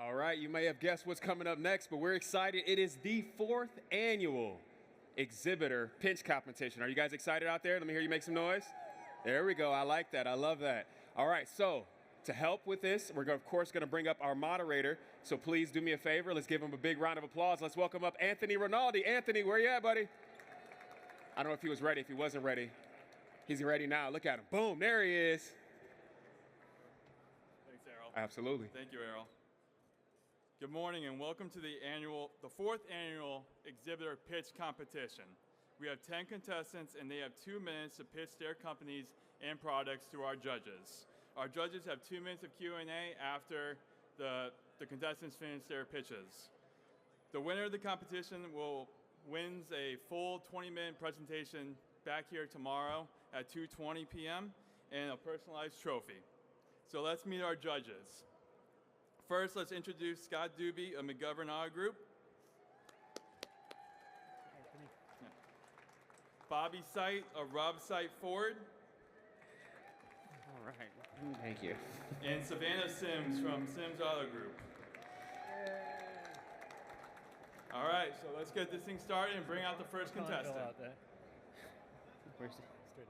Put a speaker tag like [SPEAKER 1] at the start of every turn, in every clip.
[SPEAKER 1] All right, you may have guessed what's coming up next, but we're excited. It is the 4th annual Exhibitor Pinch Competition. Are you guys excited out there? Let me hear you make some noise. There we go. I like that. I love that. All right, so to help with this, we're of course going to bring up our moderator. So please do me a favor. Let's give him a big round of applause. Let's welcome up Anthony Rinaldi. Anthony, where you at, buddy? I don't know if he was ready. If he wasn't ready, he's ready now. Look at him. Boom, there he is.
[SPEAKER 2] Thanks, Errol.
[SPEAKER 1] Absolutely.
[SPEAKER 2] Thank you, Errol. Good morning and welcome to the 4th annual Exhibitor Pitch Competition. We have 10 contestants and they have 2 minutes to pitch their companies and products to our judges. Our judges have 2 minutes of Q&A after the contestants finish their pitches. The winner of the competition wins a full 20-minute presentation back here tomorrow at 2:20 p.m. and a personalized trophy. So let's meet our judges. First, let's introduce Scott Doobie of McGovern Auto Group. Bobby Sight of Rob Sight Ford.
[SPEAKER 3] All right. Thank you.
[SPEAKER 2] And Savannah Sims from Sims Auto Group. All right, so let's get this thing started and bring out the first contestant.
[SPEAKER 3] Where's he?
[SPEAKER 4] Straight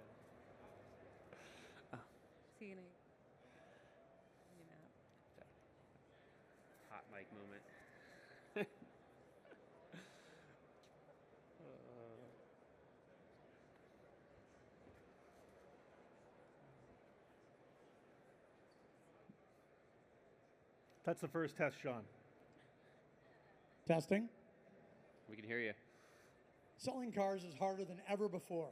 [SPEAKER 4] down.
[SPEAKER 5] Seeing
[SPEAKER 3] Hot mic moment.
[SPEAKER 4] That's the first test, Sean.
[SPEAKER 6] Testing.
[SPEAKER 3] We can hear you.
[SPEAKER 6] Selling cars is harder than ever before,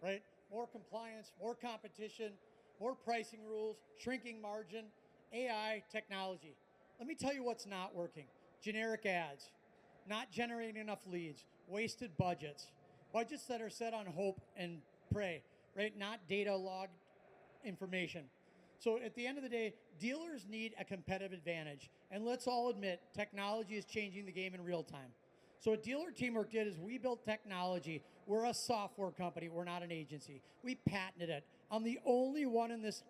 [SPEAKER 6] right? More compliance, more competition, more pricing rules, shrinking margin, AI, technology. Let me tell you what's not working. Generic ads, not generating enough leads, wasted budgets, budgets that are set on hope and pray, right? Not data log information. So at the end of the day, dealers need a competitive advantage. And let's all admit, technology is changing the game in real time. So what Dealer Teamwork did is we built technology. We're a software company. We're not an agency. We patented it. I'm the only one in this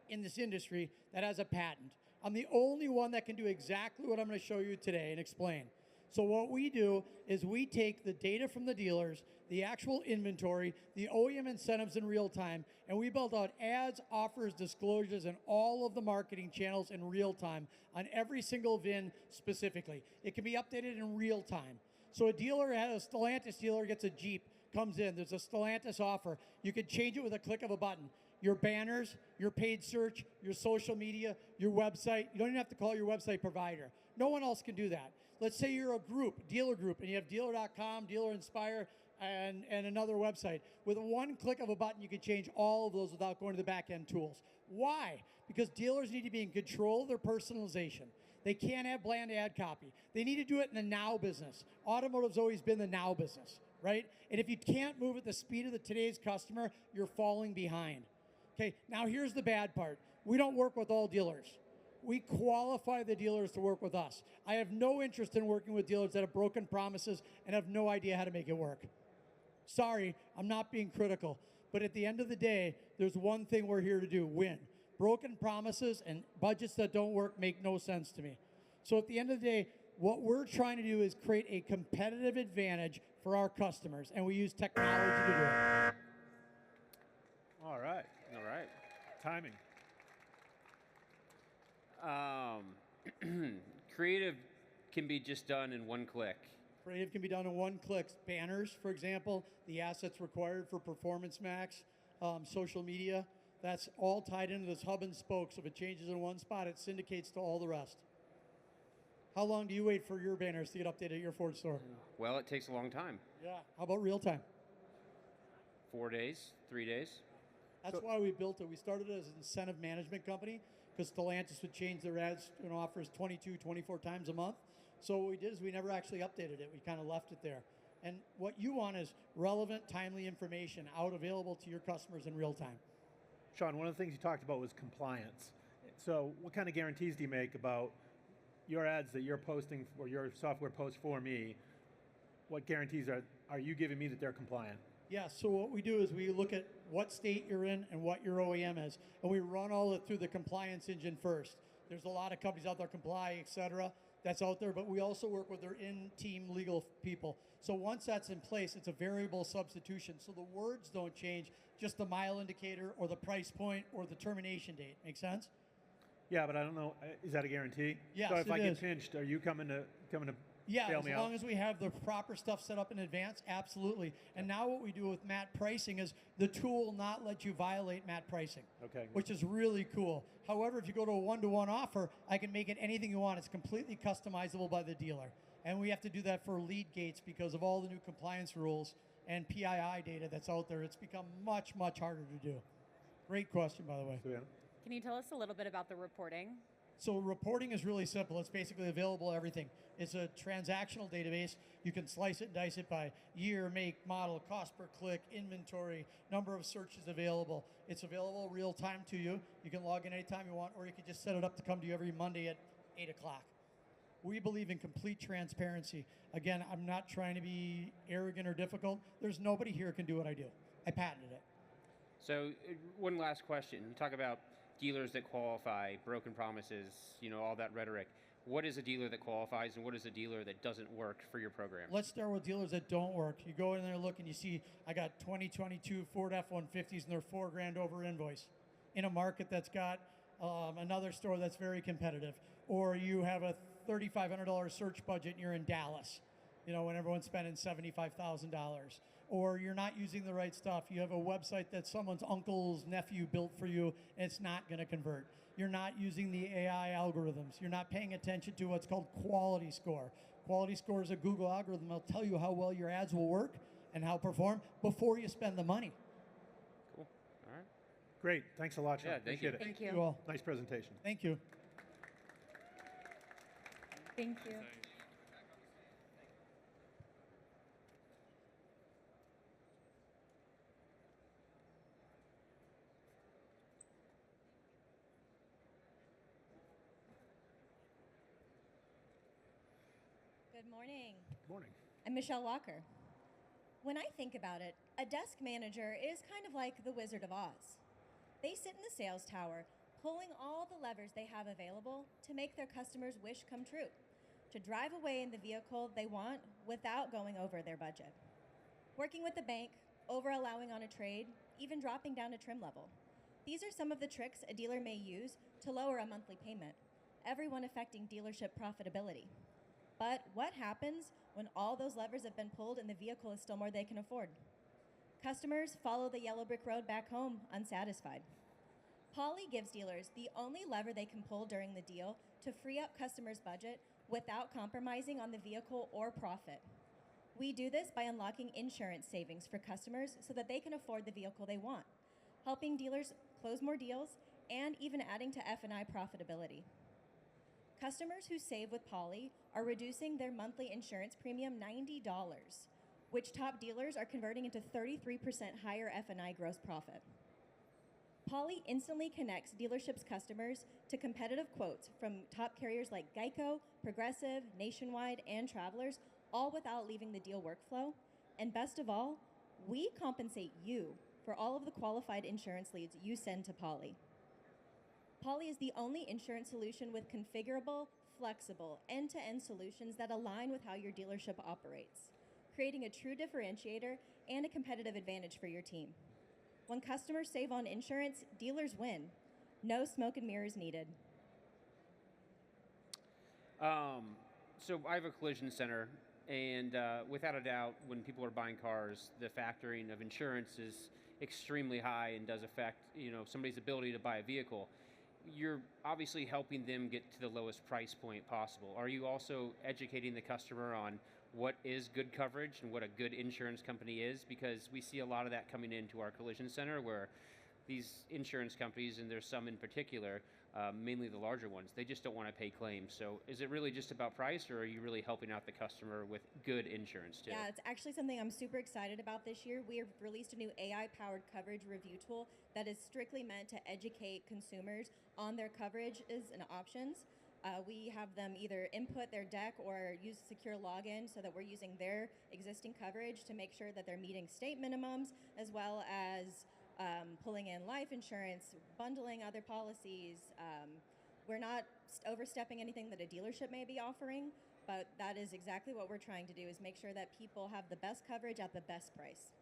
[SPEAKER 6] industry that has a patent. I'm the only one that can do exactly what I'm going to show you today and explain. So what we do is we take the data from the dealers, the actual inventory, the OEM incentives in real time, and we build out ads, offers, disclosures, and all of the marketing channels in real time on every single VIN specifically. It can be updated in real time. So a Stellantis dealer gets a Jeep, comes in, there's a Stellantis offer. You can change it with a click of a button. Your banners, your paid search, your social media, your website. You don't even have to call your website provider. No one else can do that. Let's say you're a group, dealer group, and you have dealer.com, Dealer Inspire, and another website. With one click of a button, you can change all of those without going to the back-end tools. Why? Because dealers need to be in control of their personalization. They can't have bland ad copy. They need to do it in the now business. Automotive's always been the now business, right? And if you can't move at the speed of today's customer, you're falling behind. Okay, now here's the bad part. We don't work with all dealers. We qualify the dealers to work with us. I have no interest in working with dealers that have broken promises and have no idea how to make it work. Sorry, I'm not being critical. But at the end of the day, there's one thing we're here to do, win. Broken promises and budgets that don't work make no sense to me. So at the end of the day, what we're trying to do is create a competitive advantage for our customers, and we use technology to do it.
[SPEAKER 4] All right.
[SPEAKER 3] All right.
[SPEAKER 4] Timing.
[SPEAKER 3] Creative can be just done in one click.
[SPEAKER 6] Creative can be done in one click. Banners, for example, the assets required for Performance Max, social media, that's all tied into this hub and spoke. So if it changes in one spot, it syndicates to all the rest. How long do you wait for your banners to get updated at your Ford store?
[SPEAKER 3] Well, it takes a long time.
[SPEAKER 6] Yeah. How about real time?
[SPEAKER 3] 4 days, 3 days.
[SPEAKER 6] That's why we built it. We started it as an incentive management company because Stellantis would change their ads and offers 22, 24 times a month. So what we did is we never actually updated it. We kind of left it there. And what you want is relevant, timely information out available to your customers in real time.
[SPEAKER 4] Sean, one of the things you talked about was compliance. So what kind of guarantees do you make about your ads that you're posting or your software posts for me? What guarantees are you giving me that they're compliant?
[SPEAKER 6] Yeah, so what we do is we look at what state you're in and what your OEM is, and we run all it through the compliance engine first. There's a lot of companies out there, Comply, et cetera, that's out there, but we also work with their in-team legal people. So once that's in place, it's a variable substitution. So the words don't change, just the mile indicator or the price point or the termination date. Make sense?
[SPEAKER 4] Yeah, but I don't know. Is that a guarantee?
[SPEAKER 6] Yes,
[SPEAKER 4] So if I
[SPEAKER 6] it
[SPEAKER 4] get
[SPEAKER 6] is.
[SPEAKER 4] pinched, are you coming to
[SPEAKER 6] Yeah,
[SPEAKER 4] bail
[SPEAKER 6] as
[SPEAKER 4] me
[SPEAKER 6] long
[SPEAKER 4] out?
[SPEAKER 6] as we have the proper stuff set up in advance, absolutely. And now what we do with MAT pricing is the tool will not let you violate MAT pricing,
[SPEAKER 4] Okay.
[SPEAKER 6] which is really cool. However, if you go to a one-to-one offer, I can make it anything you want. It's completely customizable by the dealer. And we have to do that for lead gates because of all the new compliance rules and PII data that's out there. It's become much, much harder to do. Great question, by the way.
[SPEAKER 4] Savannah?
[SPEAKER 5] Can you tell us a little bit about the reporting?
[SPEAKER 6] So reporting is really simple. It's basically available everything. It's a transactional database. You can slice it and dice it by year, make, model, cost per click, inventory, number of searches available. It's available real time to you. You can log in anytime you want, or you can just set it up to come to you every Monday at 8 o'clock. We believe in complete transparency. Again, I'm not trying to be arrogant or difficult. There's nobody here who can do what I do. I patented it.
[SPEAKER 3] So one last question. You talk about dealers that qualify, broken promises, all that rhetoric. What is a dealer that qualifies and what is a dealer that doesn't work for your program?
[SPEAKER 6] Let's start with dealers that don't work. You go in there, look, and you see I got 2022 Ford F-150s and they're $4,000 over invoice in a market that's got another store that's very competitive. Or you have a $3,500 search budget and you're in Dallas, when everyone's spending $75,000. Or you're not using the right stuff. You have a website that someone's uncle's nephew built for you and it's not going to convert. You're not using the AI algorithms. You're not paying attention to what's called quality score. Quality score is a Google algorithm that'll tell you how well your ads will work and how perform before you spend the money.
[SPEAKER 3] Cool. All right.
[SPEAKER 4] Great. Thanks a lot, Sean.
[SPEAKER 3] Yeah, thank you.
[SPEAKER 4] Appreciate it.
[SPEAKER 5] Thank
[SPEAKER 6] You
[SPEAKER 5] you.
[SPEAKER 6] all.
[SPEAKER 4] Nice presentation.
[SPEAKER 6] Thank you.
[SPEAKER 5] Thank you.
[SPEAKER 7] Good morning.
[SPEAKER 4] Good morning.
[SPEAKER 7] I'm Michelle Walker. When I think about it, a desk manager is kind of like the Wizard of Oz. They sit in the sales tower, pulling all the levers they have available to make their customers' wish come true, to drive away in the vehicle they want without going over their budget. Working with the bank, over allowing on a trade, even dropping down a trim level. These are some of the tricks a dealer may use to lower a monthly payment, everyone affecting dealership profitability. But what happens when all those levers have been pulled and the vehicle is still more they can afford? Customers follow the yellow brick road back home unsatisfied. Poly gives dealers the only lever they can pull during the deal to free up customers' budget without compromising on the vehicle or profit. We do this by unlocking insurance savings for customers so that they can afford the vehicle they want, helping dealers close more deals and even adding to F&I profitability. Customers who save with Poly are reducing their monthly insurance premium $90, which top dealers are converting into 33% higher F&I gross profit. Poly instantly connects dealerships' customers to competitive quotes from top carriers like Geico, Progressive, Nationwide, and Travelers, all without leaving the deal workflow. And best of all, we compensate you for all of the qualified insurance leads you send to Poly. Poly is the only insurance solution with configurable, flexible, end-to-end solutions that align with how your dealership operates, creating a true differentiator and a competitive advantage for your team. When customers save on insurance, dealers win. No smoke and mirrors needed.
[SPEAKER 3] So I have a collision center, and without a doubt, when people are buying cars, the factoring of insurance is extremely high and does affect somebody's ability to buy a vehicle. You're obviously helping them get to the lowest price point possible. Are you also educating the customer on what is good coverage and what a good insurance company is? Because we see a lot of that coming into our collision center where these insurance companies, and there's some in particular, mainly the larger ones, they just don't want to pay claims. So is it really just about price, or are you really helping out the customer with good insurance too?
[SPEAKER 7] Yeah, it's actually something I'm super excited about this year. We have released a new AI-powered coverage review tool that is strictly meant to educate consumers on their coverages and options. We have them either input their deck or use a secure login so that we're using their existing coverage to make sure that they're meeting state minimums, as well as pulling in life insurance, bundling other policies. We're not overstepping anything that a dealership may be offering, but that is exactly what we're trying to do, is make sure that people have the best coverage at the best price.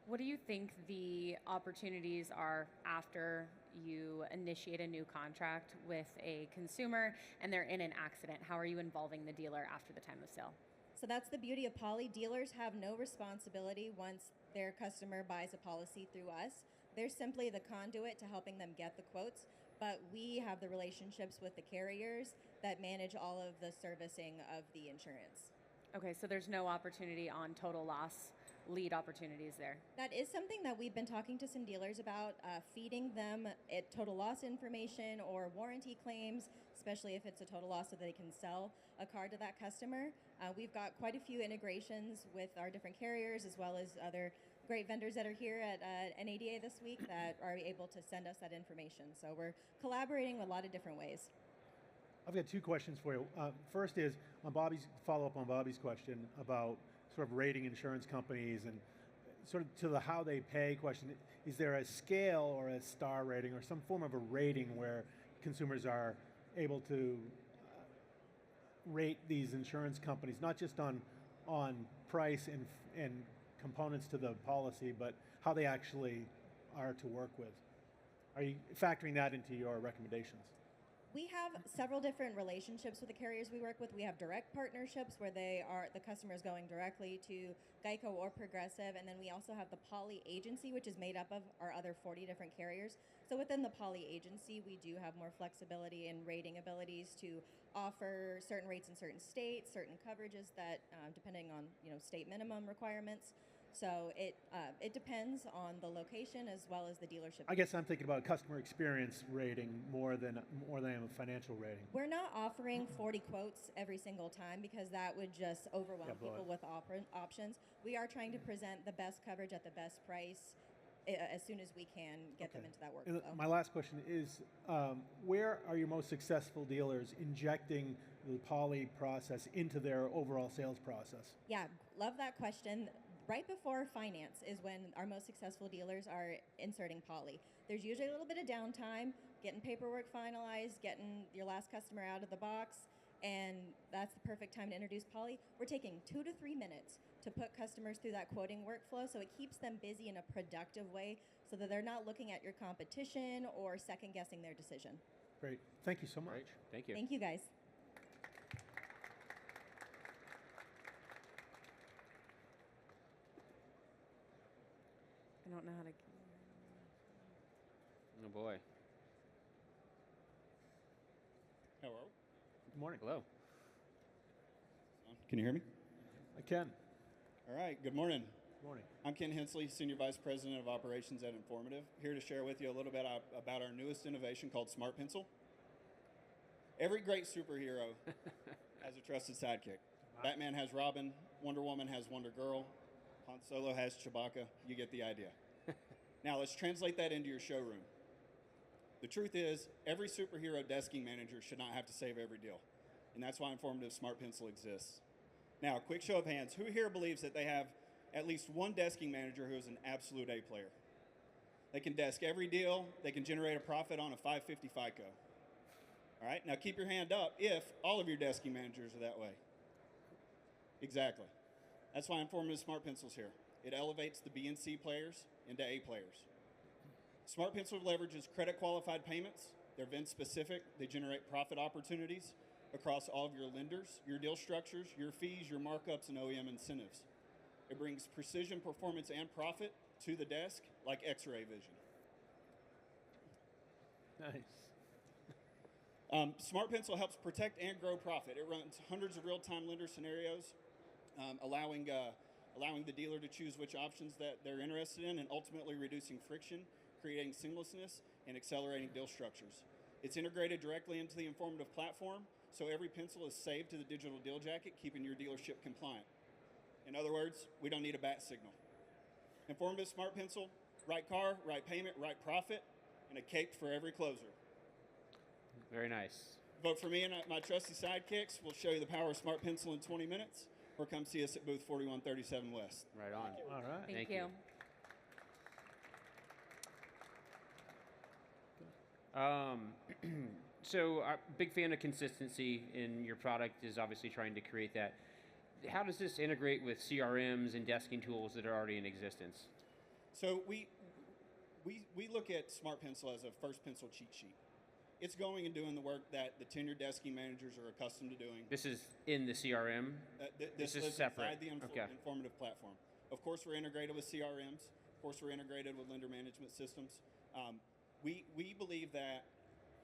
[SPEAKER 5] What do you think the opportunities are after you initiate a new contract with a consumer and they're in an accident? How are you involving the dealer after the time of sale?
[SPEAKER 7] So that's the beauty of Poly. Dealers have no responsibility once their customer buys a policy through us. They're simply the conduit to helping them get the quotes, but we have the relationships with the carriers that manage all of the servicing of the insurance.
[SPEAKER 5] Okay, so there's no opportunity on total loss lead opportunities there.
[SPEAKER 7] That is something that we've been talking to some dealers about, feeding them total loss information or warranty claims, especially if it's a total loss so that they can sell a car to that customer. We've got quite a few integrations with our different carriers as well as other great vendors that are here at NADA this week that are able to send us that information. So we're collaborating in a lot of different ways.
[SPEAKER 4] I've got two questions for you. First is on Bobby's follow up on Bobby's question about sort of rating insurance companies and sort of to the how they pay question. Is there a scale or a star rating or some form of a rating where consumers are able to rate these insurance companies, not just on price and components to the policy, but how they actually are to work with? Are you factoring that into your recommendations?
[SPEAKER 7] We have several different relationships with the carriers we work with. We have direct partnerships where the customer is going directly to Geico or Progressive, and then we also have the Poly agency, which is made up of our other 40 different carriers. So within the Poly agency, we do have more flexibility and rating abilities to offer certain rates in certain states, certain coverages that depending on state minimum requirements. So it depends on the location as well as the dealership.
[SPEAKER 4] I guess I'm thinking about a customer experience rating more than I am a financial rating.
[SPEAKER 7] We're not offering 40 quotes every single time because that would just overwhelm people with options. We are trying to present the best coverage at the best price as soon as we can get them into that workflow.
[SPEAKER 4] And my last question is, where are your most successful dealers injecting the Poly process into their overall sales process?
[SPEAKER 7] Yeah, love that question. Right before finance is when our most successful dealers are inserting Poly. There's usually a little bit of downtime, getting paperwork finalized, getting your last customer out of the box, and that's the perfect time to introduce Poly. We're taking 2 to 3 minutes to put customers through that quoting workflow so it keeps them busy in a productive way so that they're not looking at your competition or second guessing their decision.
[SPEAKER 4] Great. Thank you so much.
[SPEAKER 3] Great. Thank you.
[SPEAKER 7] Thank you, guys.
[SPEAKER 5] I don't know how to.
[SPEAKER 3] Oh boy.
[SPEAKER 8] Hello.
[SPEAKER 4] Good morning.
[SPEAKER 3] Hello.
[SPEAKER 8] Can you hear me?
[SPEAKER 4] I can.
[SPEAKER 8] All right. Good morning.
[SPEAKER 4] Good morning.
[SPEAKER 8] I'm Ken Hensley, Senior Vice President of Operations at Informative, here to share with you a little bit about our newest innovation called Smart Pencil. Every great superhero has a trusted sidekick. Batman has Robin, Wonder Woman has Wonder Girl, Han Solo has Chewbacca. You get the idea. Now let's translate that into your showroom. The truth is, every superhero desking manager should not have to save every deal. And that's why Informative Smart Pencil exists. Now, a quick show of hands. Who here believes that they have at least one desking manager who is an absolute A player? They can desk every deal. They can generate a profit on a 550 FICO. All right, now keep your hand up if all of your desking managers are that way. Exactly. That's why Informative Smart Pencil's here. It elevates the B and C players into A players. Smart Pencil leverages credit qualified payments. They're VIN specific. They generate profit opportunities across all of your lenders, your deal structures, your fees, your markups, and OEM incentives. It brings precision, performance, and profit to the desk like X-ray vision.
[SPEAKER 4] Nice.
[SPEAKER 8] Smart Pencil helps protect and grow profit. It runs hundreds of real-time lender scenarios, allowing the dealer to choose which options that they're interested in and ultimately reducing friction, creating seamlessness, and accelerating deal structures. It's integrated directly into the Informative platform, so every pencil is saved to the digital deal jacket, keeping your dealership compliant. In other words, we don't need a bat signal. Informative Smart Pencil, right car, right payment, right profit, and a cape for every closer.
[SPEAKER 3] Very nice.
[SPEAKER 8] Vote for me and my trusty sidekicks. We'll show you the power of Smart Pencil in 20 minutes, or come see us at booth 4137 West.
[SPEAKER 3] Right on.
[SPEAKER 4] All right.
[SPEAKER 5] Thank
[SPEAKER 3] Thank
[SPEAKER 5] you.
[SPEAKER 3] you. So, big fan of consistency in your product is obviously trying to create that. How does this integrate with CRMs and desking tools that are already in existence?
[SPEAKER 8] So we look at Smart Pencil as a first pencil cheat sheet. It's going and doing the work that the tenured desking managers are accustomed to doing.
[SPEAKER 3] This is in the CRM?
[SPEAKER 8] This
[SPEAKER 3] is
[SPEAKER 8] lives
[SPEAKER 3] separate.
[SPEAKER 8] inside the
[SPEAKER 3] Okay.
[SPEAKER 8] informative platform. Of course, we're integrated with CRMs. Of course, we're integrated with lender management systems. We believe that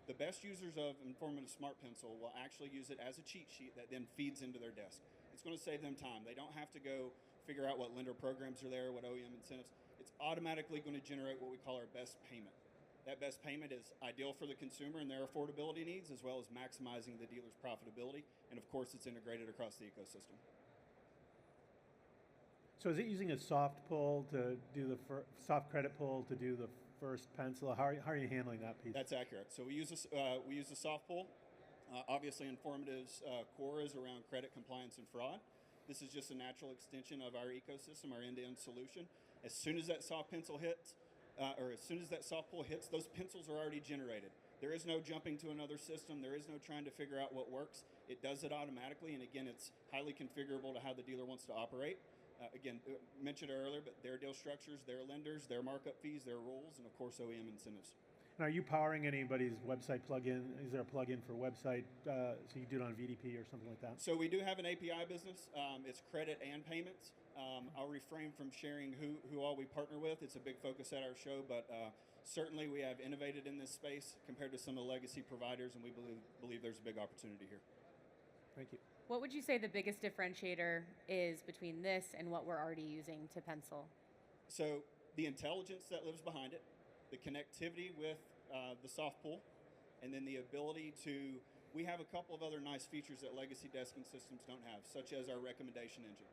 [SPEAKER 8] the best users of Informative Smart Pencil will actually use it as a cheat sheet that then feeds into their desk. It's going to save them time. They don't have to go figure out what lender programs are there, what OEM incentives. It's automatically going to generate what we call our best payment. That best payment is ideal for the consumer and their affordability needs, as well as maximizing the dealer's profitability. And of course, it's integrated across the ecosystem.
[SPEAKER 4] So is it using a soft pull to do the soft credit pull to do the first pencil? How are you handling that piece?
[SPEAKER 8] That's accurate. So we use a soft pull. Obviously, Informative's core is around credit compliance and fraud. This is just a natural extension of our ecosystem, our end-to-end solution. As soon as that soft pencil hits, or as soon as that soft pull hits, those pencils are already generated. There is no jumping to another system. There is no trying to figure out what works. It does it automatically, and again, it's highly configurable to how the dealer wants to operate. Again, mentioned earlier, but their deal structures, their lenders, their markup fees, their rules, and of course OEM incentives.
[SPEAKER 4] And are you powering anybody's website plugin? Is there a plugin for website so you do it on VDP or something like that?
[SPEAKER 8] So we do have an API business. It's credit and payments. I'll refrain from sharing who all we partner with. It's a big focus at our show, but certainly we have innovated in this space compared to some of the legacy providers, and we believe there's a big opportunity here.
[SPEAKER 4] Thank you.
[SPEAKER 5] What would you say the biggest differentiator is between this and what we're already using to pencil?
[SPEAKER 8] So the intelligence that lives behind it, the connectivity with the soft pull, and then the ability to, we have a couple of other nice features that legacy desking systems don't have, such as our recommendation engine.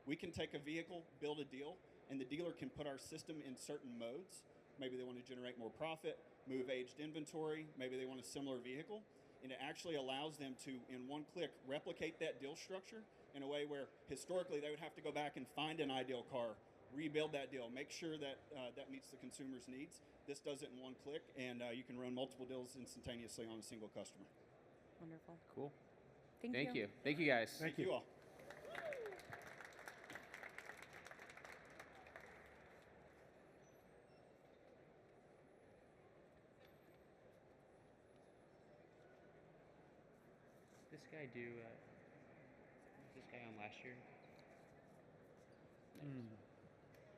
[SPEAKER 8] We can take a vehicle, build a deal, and the dealer can put our system in certain modes. Maybe they want to generate more profit, move aged inventory, maybe they want a similar vehicle, and it actually allows them to, in one click, replicate that deal structure in a way where historically they would have to go back and find an ideal car, rebuild that deal, make sure that that meets the consumer's needs. This does it in one click, and you can run multiple deals instantaneously on a single customer.
[SPEAKER 5] Wonderful.
[SPEAKER 3] Cool.
[SPEAKER 5] Thank you.
[SPEAKER 3] Thank you, guys.
[SPEAKER 8] Thank you all.
[SPEAKER 3] This guy was this guy on last year?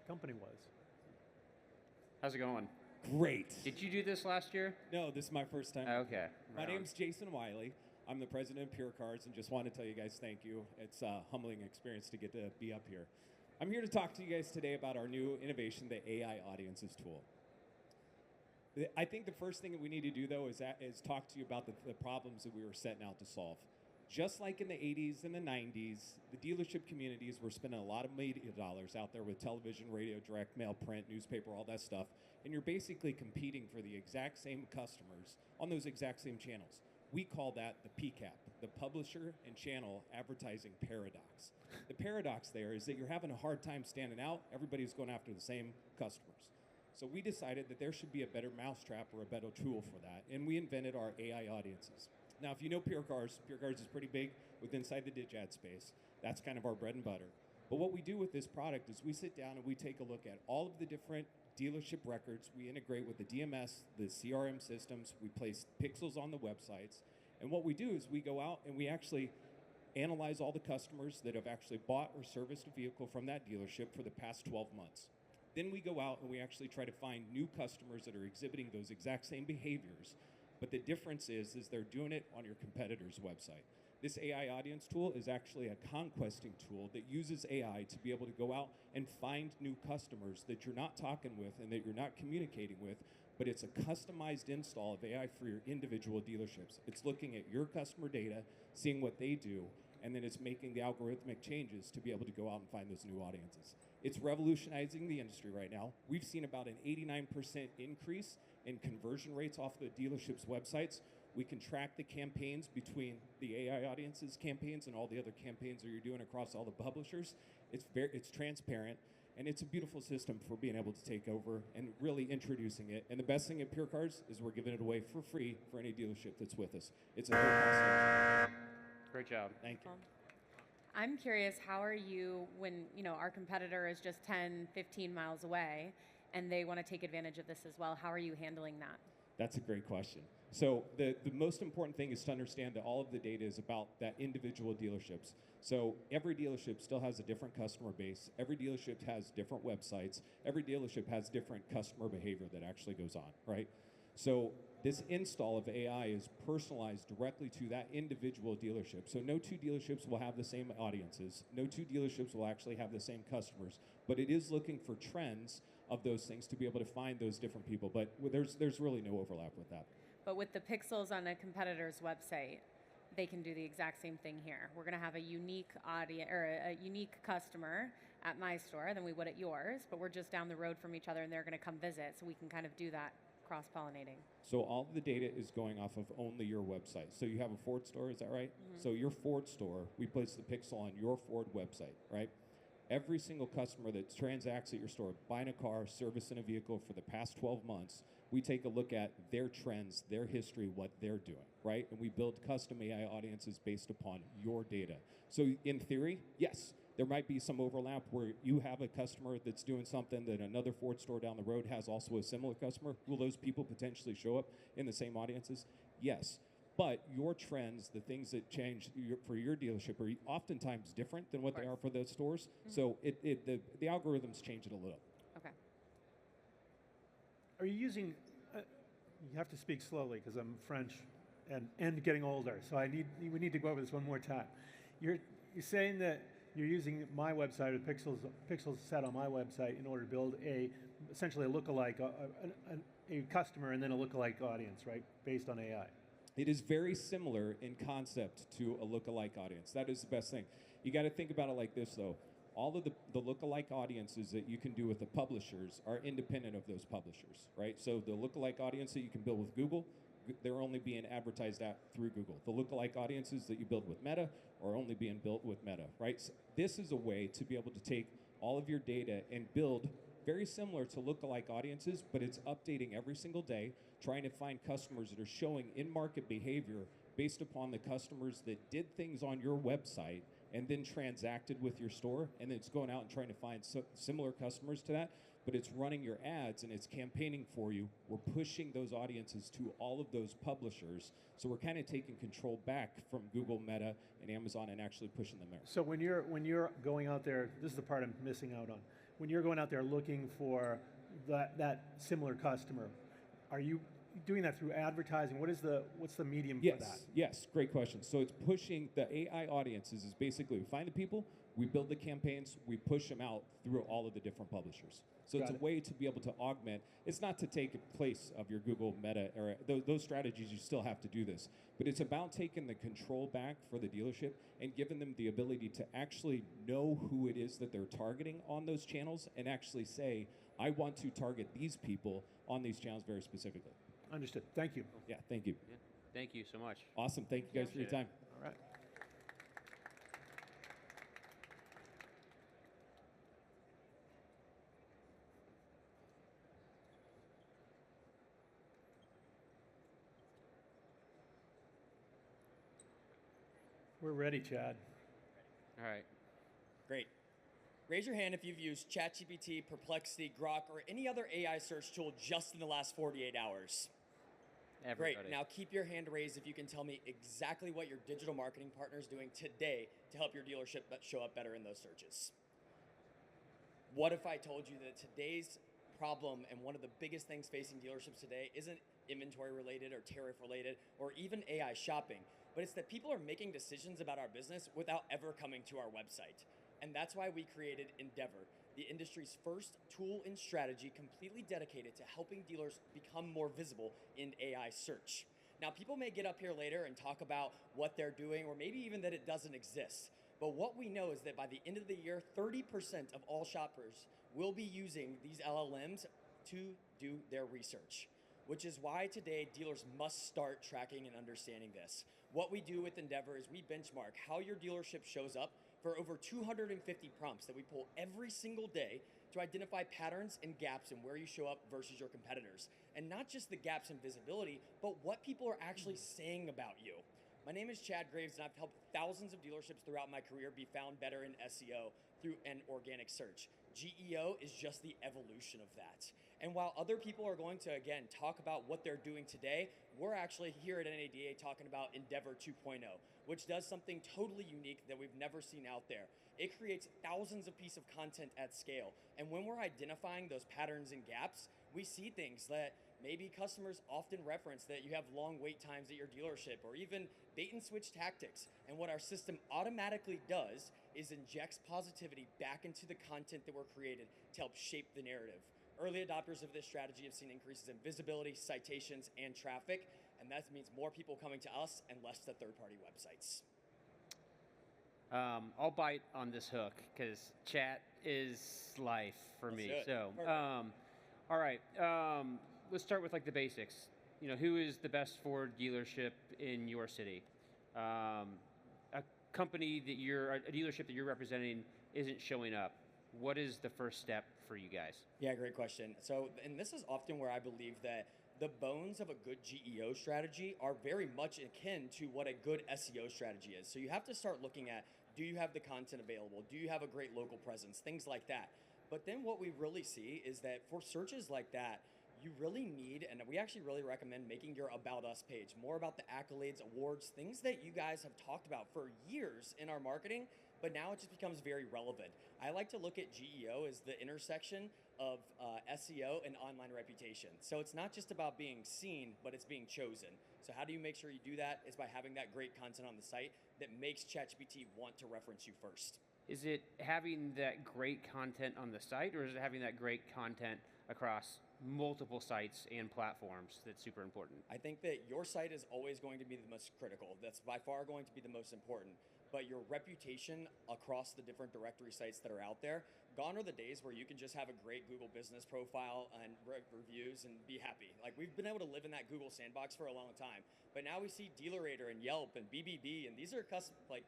[SPEAKER 4] Company was.
[SPEAKER 3] How's it going?
[SPEAKER 9] Great.
[SPEAKER 3] Did you do this last year?
[SPEAKER 9] No, this is my first time.
[SPEAKER 3] Okay.
[SPEAKER 9] My
[SPEAKER 3] right on.
[SPEAKER 9] name's Jason Wiley. I'm the president of Pure Cars, and just want to tell you guys thank you. It's a humbling experience to get to be up here. I'm here to talk to you guys today about our new innovation, the AI Audiences tool. I think the first thing that we need to do, though, is talk to you about the problems that we were setting out to solve. Just like in the 80s and the 90s, the dealership communities were spending a lot of media dollars out there with television, radio, direct mail, print, newspaper, all that stuff, and you're basically competing for the exact same customers on those exact same channels. We call that the PCAP, the Publisher and Channel Advertising Paradox. The paradox there is that you're having a hard time standing out. Everybody's going after the same customers. So we decided that there should be a better mousetrap or a better tool for that, and we invented our AI audiences. Now, if you know Pure Cars is pretty big with inside the ditch ad space. That's kind of our bread and butter. But what we do with this product is we sit down and we take a look at all of the different dealership records. We integrate with the DMS, the CRM systems. We place pixels on the websites. And what we do is we go out and we actually analyze all the customers that have actually bought or serviced a vehicle from that dealership for the past 12 months. Then we go out and we actually try to find new customers that are exhibiting those exact same behaviors. But the difference is they're doing it on your competitor's website. This AI audience tool is actually a conquesting tool that uses AI to be able to go out and find new customers that you're not talking with and that you're not communicating with, but it's a customized install of AI for your individual dealerships. It's looking at your customer data, seeing what they do, and then it's making the algorithmic changes to be able to go out and find those new audiences. It's revolutionizing the industry right now. We've seen about an 89% increase in conversion rates off the dealerships' websites. We can track the campaigns between the AI audiences campaigns and all the other campaigns that you're doing across all the publishers. It's transparent, And it's a beautiful system for being able to take over and really introducing it. And the best thing at Pure Cars is we're giving it away for free for any dealership that's with us. It's a no cost.
[SPEAKER 3] Great job.
[SPEAKER 9] Thank you.
[SPEAKER 5] I'm curious, how are you when, our competitor is just 10, 15 miles away and they want to take advantage of this as well? How are you handling that?
[SPEAKER 9] That's a great question. So the most important thing is to understand that all of the data is about that individual dealerships. So every dealership still has a different customer base. Every dealership has different websites. Every dealership has different customer behavior that actually goes on, right? So this install of AI is personalized directly to that individual dealership. So no two dealerships will have the same audiences. No two dealerships will actually have the same customers. But it is looking for trends of those things to be able to find those different people. But there's really no overlap with that.
[SPEAKER 5] But with the pixels on a competitor's website, they can do the exact same thing here. We're going to have a unique audience or a unique customer at my store than we would at yours, but we're just down the road from each other and they're going to come visit, so we can kind of do that cross-pollinating.
[SPEAKER 9] So all of the data is going off of only your website. So you have a Ford store, is that right? Mm-hmm. So your Ford store, we place the pixel on your Ford website, right? Every single customer that transacts at your store, buying a car, servicing a vehicle for the past 12 months, we take a look at their trends, their history, what they're doing, right? And we build custom AI audiences based upon your data. So in theory, yes, there might be some overlap where you have a customer that's doing something that another Ford store down the road has also a similar customer. Will those people potentially show up in the same audiences? Yes. But your trends, the things that change for your dealership are oftentimes different than what they are for those stores. Mm-hmm. So the algorithms change it a little.
[SPEAKER 5] Okay.
[SPEAKER 4] Are you using, you have to speak slowly because I'm French and getting older, so we need to go over this one more time. You're saying that you're using my website, or pixels set on my website, in order to build essentially a lookalike, a customer and then a lookalike audience, right, based on AI.
[SPEAKER 9] It is very similar in concept to a lookalike audience. That is the best thing. You got to think about it like this, though. All of the lookalike audiences that you can do with the publishers are independent of those publishers, right? So the lookalike audience that you can build with Google, they're only being advertised at through Google. The lookalike audiences that you build with Meta are only being built with Meta, right? So this is a way to be able to take all of your data and build very similar to lookalike audiences, but it's updating every single day, trying to find customers that are showing in-market behavior based upon the customers that did things on your website and then transacted with your store, and then it's going out and trying to find similar customers to that, but it's running your ads and it's campaigning for you. We're pushing those audiences to all of those publishers, so we're kind of taking control back from Google, Meta, and Amazon and actually pushing them there.
[SPEAKER 4] So when you're going out there, this is the part I'm missing out on. When you're going out there looking for that similar customer, are you doing that through advertising? What's the medium for that?
[SPEAKER 9] Yes, great question. So it's pushing the AI audiences is basically we find the people, we build the campaigns, we push them out through all of the different publishers. So it's a way to be able to augment. It's not to take place of your Google, Meta, or those strategies. You still have to do this. But it's about taking the control back for the dealership and giving them the ability to actually know who it is that they're targeting on those channels and actually say, I want to target these people on these channels very specifically.
[SPEAKER 4] Understood. Thank you.
[SPEAKER 9] Yeah, thank you.
[SPEAKER 3] Yeah. Thank you so much.
[SPEAKER 9] Awesome. Thank you guys for your time.
[SPEAKER 4] All right. We're ready, Chad.
[SPEAKER 3] All right.
[SPEAKER 10] Great. Raise your hand if you've used ChatGPT, Perplexity, Grok, or any other AI search tool just in the last 48 hours.
[SPEAKER 3] Everybody.
[SPEAKER 10] Great. Now keep your hand raised if you can tell me exactly what your digital marketing partner is doing today to help your dealership show up better in those searches. What if I told you that today's problem and one of the biggest things facing dealerships today isn't inventory related or tariff related or even AI shopping, but it's that people are making decisions about our business without ever coming to our website. And that's why we created Endeavor, the industry's first tool and strategy completely dedicated to helping dealers become more visible in AI search. Now, people may get up here later and talk about what they're doing, or maybe even that it doesn't exist. But what we know is that by the end of the year, 30% of all shoppers will be using these LLMs to do their research, which is why today dealers must start tracking and understanding this. What we do with Endeavor is we benchmark how your dealership shows up for over 250 prompts that we pull every single day to identify patterns and gaps in where you show up versus your competitors. And not just the gaps in visibility, but what people are actually saying about you. My name is Chad Graves, and I've helped thousands of dealerships throughout my career be found better in SEO through an organic search. GEO is just the evolution of that. And while other people are going to, again, talk about what they're doing today, we're actually here at NADA talking about Endeavor 2.0, which does something totally unique that we've never seen out there. It creates thousands of pieces of content at scale. And when we're identifying those patterns and gaps, we see things that maybe customers often reference, that you have long wait times at your dealership, or even bait and switch tactics. And what our system automatically does is injects positivity back into the content that we're created to help shape the narrative. Early adopters of this strategy have seen increases in visibility, citations, and traffic, and that means more people coming to us and less to third-party websites.
[SPEAKER 3] I'll bite on this hook because chat is life for me. So, all right, let's start with like the basics. You know, who is the best Ford dealership in your city? A company that a dealership that you're representing isn't showing up. What is the first step for you guys?
[SPEAKER 10] Yeah, great question. So, and this is often where I believe that the bones of a good GEO strategy are very much akin to what a good SEO strategy is. So you have to start looking at, do you have the content available? Do you have a great local presence? Things like that. But then what we really see is that for searches like that, you really need, and we actually really recommend making your About Us page more about the accolades, awards, things that you guys have talked about for years in our marketing, but now it just becomes very relevant. I like to look at GEO as the intersection of SEO and online reputation. So it's not just about being seen, but it's being chosen. So how do you make sure you do that? Is by having that great content on the site that makes ChatGPT want to reference you first.
[SPEAKER 3] Is it having that great content on the site, or is it having that great content across multiple sites and platforms that's super important?
[SPEAKER 10] I think that your site is always going to be the most critical. That's by far going to be the most important. But your reputation across the different directory sites that are out there, gone are the days where you can just have a great Google business profile and reviews and be happy. Like, we've been able to live in that Google sandbox for a long time, but now we see Dealerator and Yelp and BBB, and these are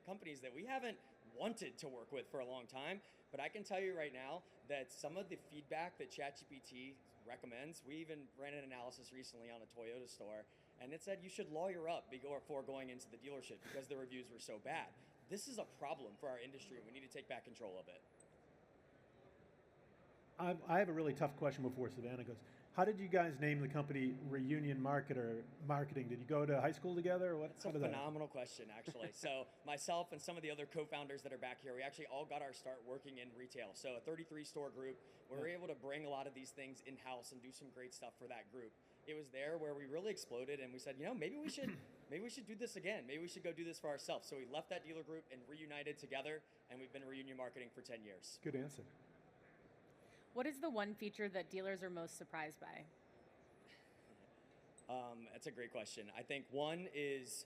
[SPEAKER 10] companies that we haven't wanted to work with for a long time. But I can tell you right now that some of the feedback that ChatGPT recommends, we even ran an analysis recently on a Toyota store, and it said you should lawyer up before going into the dealership because the reviews were so bad. This is a problem for our industry. We need to take back control of it.
[SPEAKER 4] I have a really tough question before Savannah goes. How did you guys name the company Reunion Marketing? Did you go to high school together, or what?
[SPEAKER 10] That's a phenomenal question, actually. So myself and some of the other co-founders that are back here, we actually all got our start working in retail. So a 33-store group, we were able to bring a lot of these things in-house and do some great stuff for that group. It was there where we really exploded, and we said, you know, maybe we should do this again. Maybe we should go do this for ourselves. So we left that dealer group and reunited together, and we've been Reunion Marketing for 10 years.
[SPEAKER 4] Good answer.
[SPEAKER 5] What is the one feature that dealers are most surprised by?
[SPEAKER 10] That's a great question. I think one is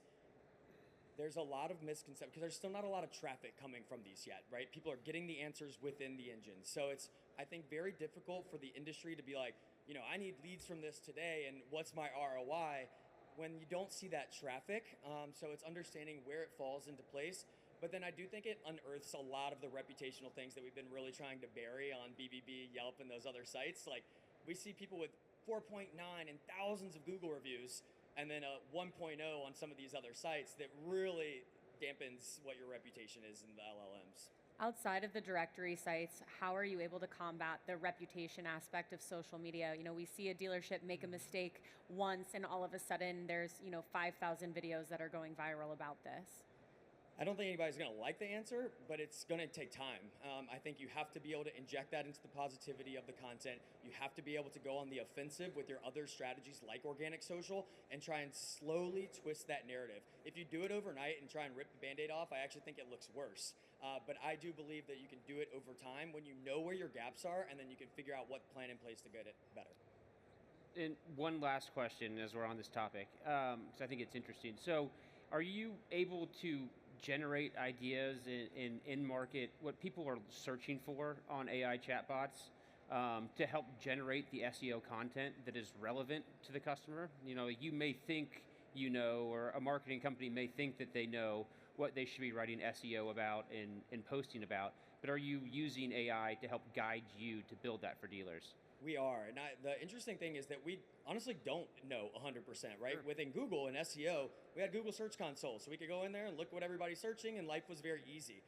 [SPEAKER 10] there's a lot of misconception because there's still not a lot of traffic coming from these yet, right? People are getting the answers within the engine. So it's, I think, very difficult for the industry to be like, you know, I need leads from this today, and what's my ROI when you don't see that traffic. So it's understanding where it falls into place. But then I do think it unearths a lot of the reputational things that we've been really trying to bury on BBB, Yelp, and those other sites. Like, we see people with 4.9 and thousands of Google reviews, and then a 1.0 on some of these other sites that really dampens what your reputation is in the LLMs.
[SPEAKER 5] Outside of the directory sites, how are you able to combat the reputation aspect of social media? You know, we see a dealership make a mistake once, and all of a sudden there's, 5,000 videos that are going viral about this.
[SPEAKER 10] I don't think anybody's going to like the answer, but it's going to take time. I think you have to be able to inject that into the positivity of the content. You have to be able to go on the offensive with your other strategies like organic social and try and slowly twist that narrative. If you do it overnight and try and rip the Band-Aid off, I actually think it looks worse. But I do believe that you can do it over time when you know where your gaps are, and then you can figure out what plan in place to get it better.
[SPEAKER 3] And one last question as we're on this topic, because I think it's interesting. So are you able to generate ideas in market, what people are searching for on AI chatbots, to help generate the SEO content that is relevant to the customer? You know, you may think you know, or a marketing company may think that they know what they should be writing SEO about and posting about, but are you using AI to help guide you to build that for dealers?
[SPEAKER 10] We are. And the interesting thing is that we honestly don't know 100%, right?
[SPEAKER 3] Sure.
[SPEAKER 10] Within Google and SEO, we had Google Search Console, so we could go in there and look what everybody's searching, and life was very easy.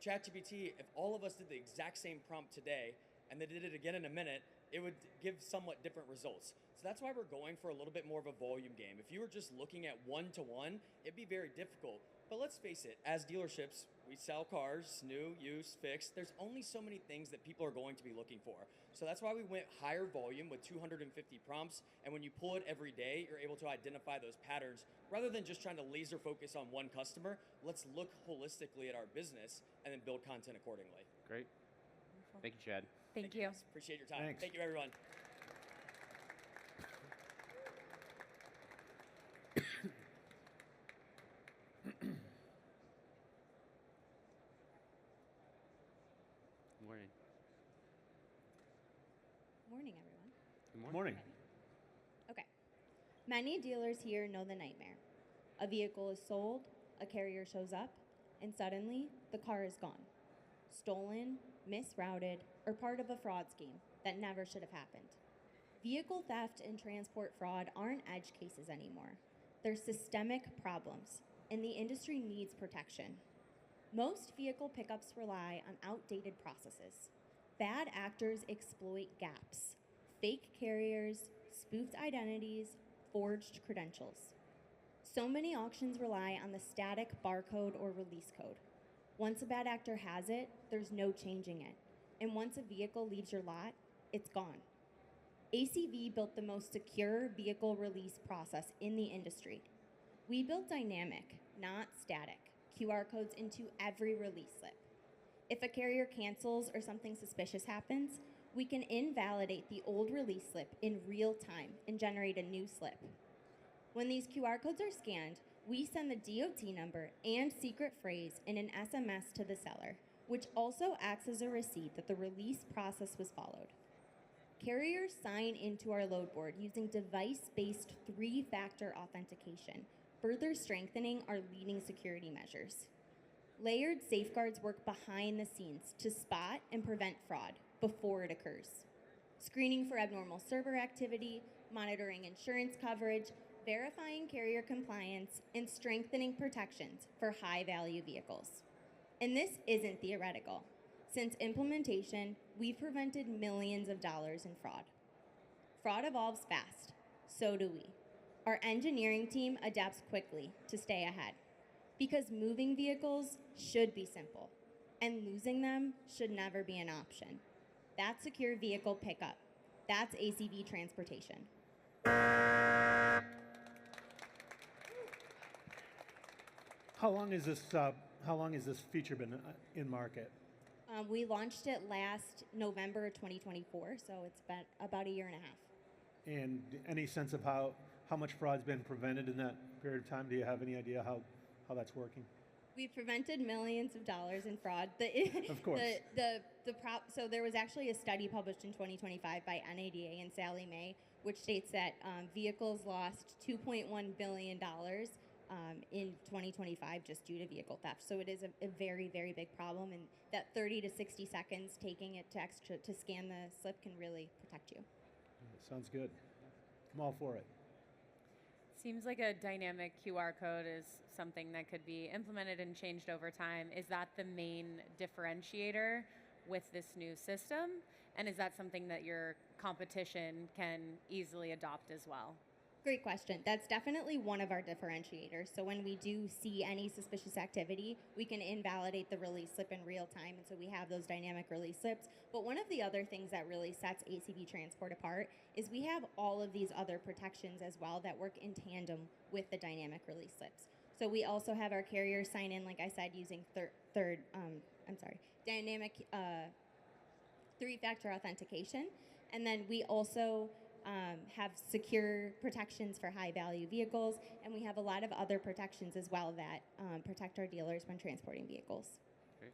[SPEAKER 10] ChatGPT, if all of us did the exact same prompt today and then did it again in a minute, it would give somewhat different results. So that's why we're going for a little bit more of a volume game. If you were just looking at one-to-one, it'd be very difficult. But let's face it, as dealerships, we sell cars, new, used, fixed. There's only so many things that people are going to be looking for. So that's why we went higher volume with 250 prompts. And when you pull it every day, you're able to identify those patterns. Rather than just trying to laser focus on one customer, let's look holistically at our business and then build content accordingly.
[SPEAKER 3] Great. Thank you, Chad.
[SPEAKER 5] Thank you.
[SPEAKER 10] Guys. Appreciate your time.
[SPEAKER 4] Thanks.
[SPEAKER 10] Thank you, everyone.
[SPEAKER 3] Morning.
[SPEAKER 11] Morning, everyone.
[SPEAKER 3] Good
[SPEAKER 4] Morning.
[SPEAKER 11] Okay. Many dealers here know the nightmare. A vehicle is sold, a carrier shows up, and suddenly the car is gone. Stolen, misrouted, or part of a fraud scheme that never should have happened. Vehicle theft and transport fraud aren't edge cases anymore. They're systemic problems, and the industry needs protection. Most vehicle pickups rely on outdated processes. Bad actors exploit gaps. Fake carriers, spoofed identities, forged credentials. So many auctions rely on the static barcode or release code. Once a bad actor has it, there's no changing it. And once a vehicle leaves your lot, it's gone. ACV built the most secure vehicle release process in the industry. We built dynamic, not static, QR codes into every release slip. If a carrier cancels or something suspicious happens, we can invalidate the old release slip in real time and generate a new slip. When these QR codes are scanned, we send the DOT number and secret phrase in an SMS to the seller, which also acts as a receipt that the release process was followed. Carriers sign into our load board using device-based 3-factor authentication, further strengthening our leading security measures. Layered safeguards work behind the scenes to spot and prevent fraud before it occurs. Screening for abnormal server activity, monitoring insurance coverage, verifying carrier compliance, and strengthening protections for high-value vehicles. And this isn't theoretical. Since implementation, we've prevented millions of dollars in fraud. Fraud evolves fast, so do we. Our engineering team adapts quickly to stay ahead. Because moving vehicles should be simple, and losing them should never be an option. That's secure vehicle pickup. That's ACV transportation.
[SPEAKER 4] How long has this feature been in market?
[SPEAKER 11] We launched it last November 2024, so it's been about a year and a half.
[SPEAKER 4] And any sense of how much fraud's been prevented in that period of time? Do you have any idea how that's working?
[SPEAKER 11] We've prevented millions of dollars in fraud.
[SPEAKER 4] Of course.
[SPEAKER 11] So there was actually a study published in 2025 by NADA and Sally Mae, which states that vehicles lost $2.1 billion in 2025 just due to vehicle theft. So it is a very, very big problem, and that 30 to 60 seconds taking it to scan the slip can really protect you.
[SPEAKER 4] Sounds good. I'm all for it.
[SPEAKER 5] Seems like a dynamic QR code is something that could be implemented and changed over time. Is that the main differentiator with this new system? And is that something that your competition can easily adopt as well?
[SPEAKER 11] Great question. That's definitely one of our differentiators. So when we do see any suspicious activity, we can invalidate the release slip in real time, and so we have those dynamic release slips. But one of the other things that really sets ACV Transport apart is we have all of these other protections as well that work in tandem with the dynamic release slips. So we also have our carriers sign in, like I said, using dynamic 3-factor authentication, and then we also have secure protections for high-value vehicles, and we have a lot of other protections as well that protect our dealers when transporting vehicles.
[SPEAKER 3] Great.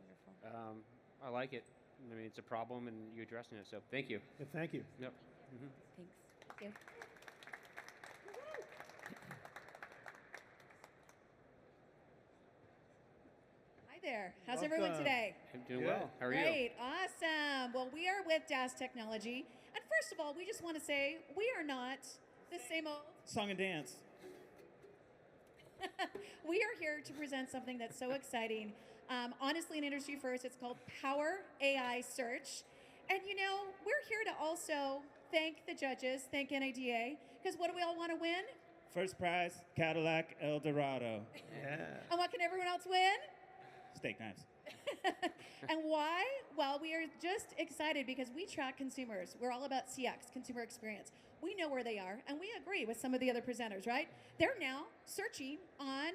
[SPEAKER 3] I like it. I mean, it's a problem, and you're addressing it, so thank you.
[SPEAKER 4] Yeah, thank you.
[SPEAKER 3] Yep.
[SPEAKER 5] Thanks.
[SPEAKER 11] Thank you.
[SPEAKER 12] there. How's everyone
[SPEAKER 4] Welcome.
[SPEAKER 12] today?
[SPEAKER 3] I'm doing
[SPEAKER 4] Good.
[SPEAKER 3] well. How are you?
[SPEAKER 12] Great, awesome. Well, we are with DAS Technology. And first of all, we just want to say we are not the same old.
[SPEAKER 13] Song and dance.
[SPEAKER 12] We are here to present something that's so exciting. Honestly, an industry first. It's called Power AI Search. And you know, we're here to also thank the judges, thank NADA, because what do we all want to win?
[SPEAKER 13] First prize, Cadillac Eldorado.
[SPEAKER 4] Yeah.
[SPEAKER 12] And what can everyone else win?
[SPEAKER 13] Steak knives.
[SPEAKER 12] And why? Well, we are just excited because we track consumers. We're all about CX, consumer experience. We know where they are, and we agree with some of the other presenters, right? They're now searching on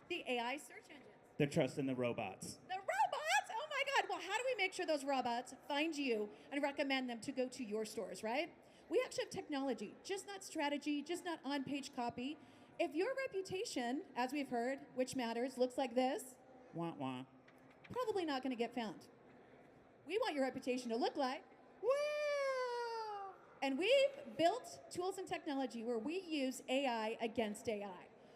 [SPEAKER 12] the AI search engines.
[SPEAKER 13] They're trusting the robots.
[SPEAKER 12] The robots? Oh my God. Well, how do we make sure those robots find you and recommend them to go to your stores, right? We actually have technology, just not strategy, just not on-page copy. If your reputation, as we've heard, which matters, looks like this,
[SPEAKER 13] Wah wah.
[SPEAKER 12] probably not going to get found. We want your reputation to look like, wow! And we've built tools and technology where we use AI against AI.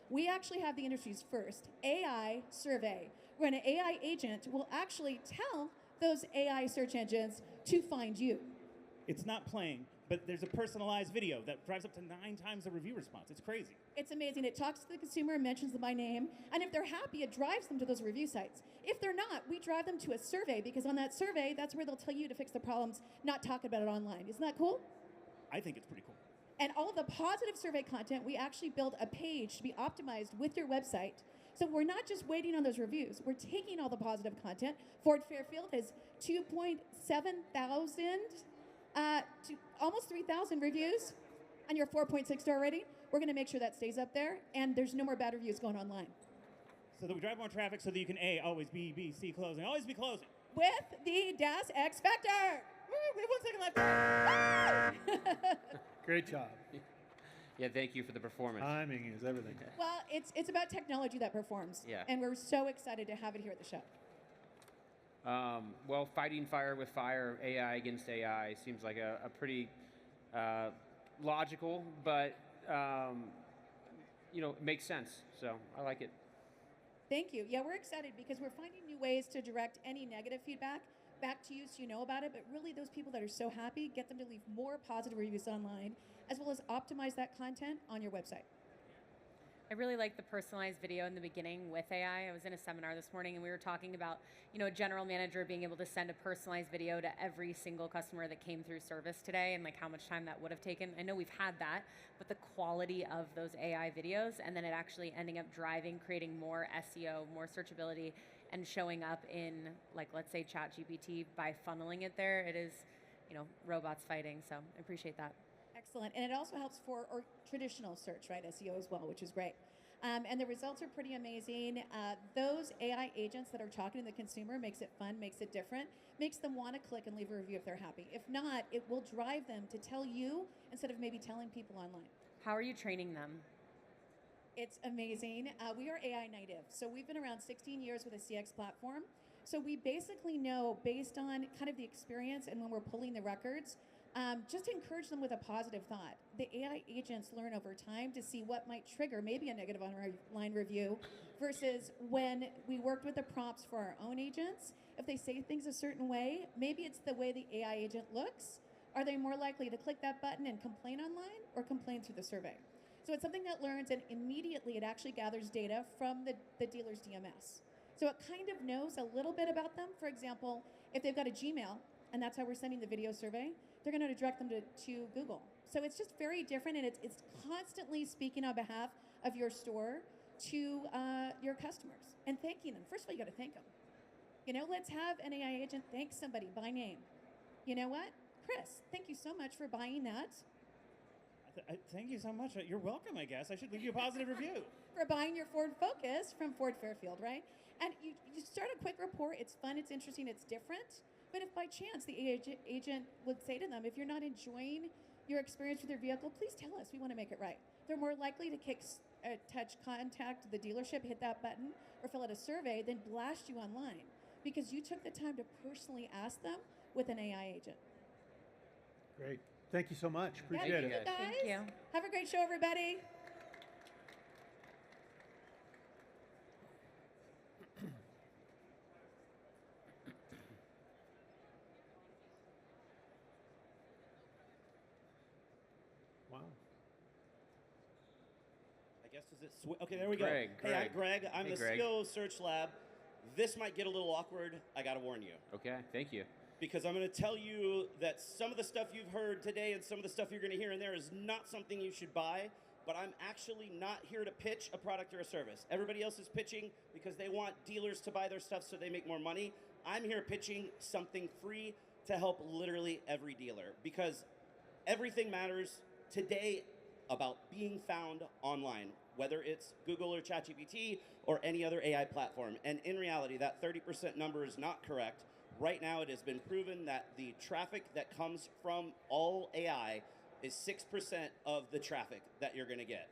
[SPEAKER 12] We actually have the industry's first AI survey, where an AI agent will actually tell those AI search engines to find you.
[SPEAKER 13] It's not playing, but there's a personalized video that drives up to 9 times the review response. It's crazy.
[SPEAKER 12] It's amazing. It talks to the consumer, mentions them by name, and if they're happy, it drives them to those review sites. If they're not, we drive them to a survey, because on that survey, that's where they'll tell you to fix the problems, not talk about it online. Isn't that cool?
[SPEAKER 13] I think it's pretty cool.
[SPEAKER 12] And all of the positive survey content, we actually build a page to be optimized with your website. So we're not just waiting on those reviews. We're taking all the positive content. Ford Fairfield has 2.7 thousand to almost 3,000 reviews on your 4.6 star rating. We're going to make sure that stays up there, and there's no more bad reviews going online.
[SPEAKER 13] So that we drive more traffic so that you can A, always B, C, closing. Always be closing.
[SPEAKER 12] With the DAS X Factor.
[SPEAKER 13] We have 1 second left.
[SPEAKER 4] Great job.
[SPEAKER 3] Yeah, thank you for the performance.
[SPEAKER 4] Timing is everything.
[SPEAKER 12] Well, it's about technology that performs.
[SPEAKER 3] Yeah.
[SPEAKER 12] And we're so excited to have it here at the show.
[SPEAKER 3] Well, fighting fire with fire, AI against AI, seems like a pretty logical, but it makes sense. So I like it.
[SPEAKER 12] Thank you. Yeah, we're excited because we're finding new ways to direct any negative feedback back to you so you know about it, but really those people that are so happy, get them to leave more positive reviews online, as well as optimize that content on your website.
[SPEAKER 5] I really like the personalized video in the beginning with AI. I was in a seminar this morning and we were talking about, a general manager being able to send a personalized video to every single customer that came through service today and like how much time that would have taken. I know we've had that, but the quality of those AI videos and then it actually ending up creating more SEO, more searchability, and showing up in, like, let's say ChatGPT by funneling it there, it is, robots fighting. So I appreciate that.
[SPEAKER 12] Excellent. And it also helps for traditional search, right? SEO as well, which is great. And the results are pretty amazing. Those AI agents that are talking to the consumer makes it fun, makes it different, makes them want to click and leave a review if they're happy. If not, it will drive them to tell you instead of maybe telling people online.
[SPEAKER 5] How are you training them?
[SPEAKER 12] It's amazing. We are AI native. So we've been around 16 years with a CX platform. So we basically know, based on kind of the experience and when we're pulling the records, just encourage them with a positive thought. The AI agents learn over time to see what might trigger maybe a negative online review versus when we worked with the prompts for our own agents. If they say things a certain way, maybe it's the way the AI agent looks. Are they more likely to click that button and complain online or complain through the survey? So it's something that learns, and immediately it actually gathers data from the dealer's DMS. So it kind of knows a little bit about them. For example, if they've got a Gmail, and that's how we're sending the video survey, they're going to direct them to Google. So it's just very different, and it's constantly speaking on behalf of your store to your customers and thanking them. First of all, you got to thank them. Let's have an AI agent thank somebody by name. You know what? Chris, thank you so much for buying that.
[SPEAKER 13] Thank you so much. You're welcome, I guess. I should leave you a positive review.
[SPEAKER 12] For buying your Ford Focus from Ford Fairfield, right? And you start a quick report. It's fun, it's interesting, it's different. But if by chance the agent would say to them, if you're not enjoying your experience with your vehicle, please tell us. We want to make it right. They're more likely to touch contact the dealership, hit that button, or fill out a survey than blast you online because you took the time to personally ask them with an AI agent.
[SPEAKER 4] Great. Thank you so much. Appreciate
[SPEAKER 12] yeah,
[SPEAKER 4] it.
[SPEAKER 12] thank you guys.
[SPEAKER 5] Thank you.
[SPEAKER 12] Have a great show, everybody.
[SPEAKER 14] guess is it? Okay, there we go.
[SPEAKER 3] Greg.
[SPEAKER 14] Hey, I'm Greg. I'm
[SPEAKER 3] Hey,
[SPEAKER 14] the
[SPEAKER 3] Greg.
[SPEAKER 14] CEO of Search Lab. This might get a little awkward. I got to warn you.
[SPEAKER 3] Okay, thank you.
[SPEAKER 14] Because I'm going to tell you that some of the stuff you've heard today and some of the stuff you're going to hear in there is not something you should buy, but I'm actually not here to pitch a product or a service. Everybody else is pitching because they want dealers to buy their stuff so they make more money. I'm here pitching something free to help literally every dealer, because everything matters today about being found online, whether it's Google or ChatGPT or any other AI platform. And in reality, that 30% number is not correct. Right now, it has been proven that the traffic that comes from all AI is 6% of the traffic that you're going to get.